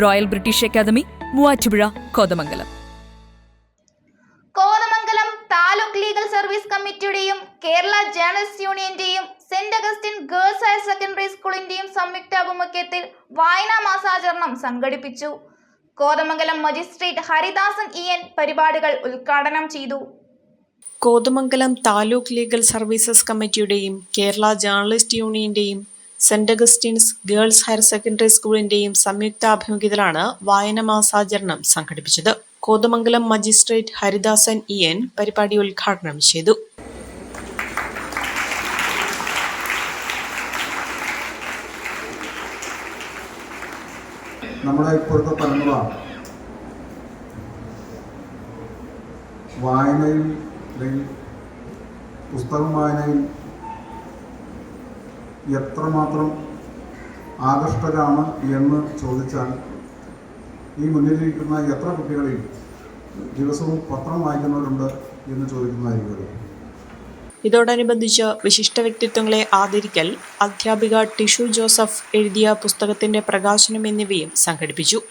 Royal British Academy, Muvattupuzha, Kothamangalam. Kothamangalam taluk legal service കമ്മിറ്റിയുടെയും Kerala journalist യൂണിയന്റെയും Saint Augustine girls higher secondary സ്കൂളിന്റെയും സംയുക്താഭിമുഖ്യത്തിൽ വായനാ മാസാചരണം സംഘടിപ്പിച്ചു. കോതമംഗലം മജിസ്ട്രേറ്റ് ഹരിദാസൻ EN പരിപാടികൾ ഉദ്ഘാടനം ചെയ്തു. കോതമംഗലം താലൂക്ക് ലീഗൽ സർവീസസ് കമ്മിറ്റിയുടെയും കേരള ജേർണലിസ്റ്റ് യൂണിയന്റെയും Saint Augustine's girls higher secondary സ്കൂളിന്റെയും സംയുക്താഭിമുഖ്യത്തിലാണ് വായനാ മാസാചരണം സംഘടിപ്പിച്ചത്. കോതമംഗലം മജിസ്ട്രേറ്റ് ഹരിദാസൻ EN പരിപാടി ഉദ്ഘാടനം ചെയ്തു. നമ്മുടെ ഇപ്പോഴത്തെ തലമുറ വായനയിൽ അല്ലെങ്കിൽ പുസ്തകം വായനയിൽ എത്രമാത്രം ആകൃഷ്ടരാണ് എന്ന് ചോദിച്ചാൽ ഈ മുന്നിലിരിക്കുന്ന എത്ര കുട്ടികളിൽ ദിവസവും പത്രം വായിക്കുന്നവരുണ്ട് എന്ന് ചോദിക്കുന്നതായിരിക്കും. ഇതോടനുബന്ധിച്ച് വിശിഷ്ട വ്യക്തിത്വങ്ങളെ ആദരിക്കൽ, അധ്യാപിക ടിഷു ജോസഫ് എഴുതിയ പുസ്തകത്തിന്റെ പ്രകാശനം എന്നിവയും സംഘടിപ്പിച്ചു.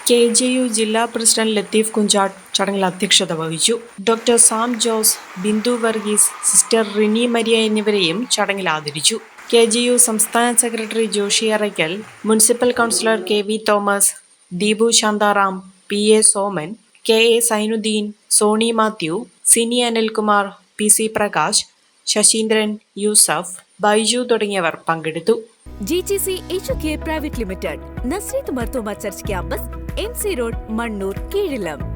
KJU ജില്ലാ പ്രസിഡന്റ് ലത്തീഫ് കുഞ്ചാട്ട് ചടങ്ങിൽ അധ്യക്ഷത വഹിച്ചു. ഡോക്ടർ സാം ജോസ്, ബിന്ദു വർഗീസ്, സിസ്റ്റർ റിനി മരിയ എന്നിവരെയും ചടങ്ങിൽ ആദരിച്ചു. KJU സംസ്ഥാന secretary Joshi Arakkal, municipal councillor KV Thomas, Deepu Shantharam, PA Soman, KA Sainudeen, Sony Mathew, Sini Anilkumar, PC Prakash, Sasheendran, Yusuf, Baiju തുടങ്ങിയവർ പങ്കെടുത്തു. GGC HUK private limited, Nazareth Marthoma church campus, MC road, Mannoor, കീഴിലം.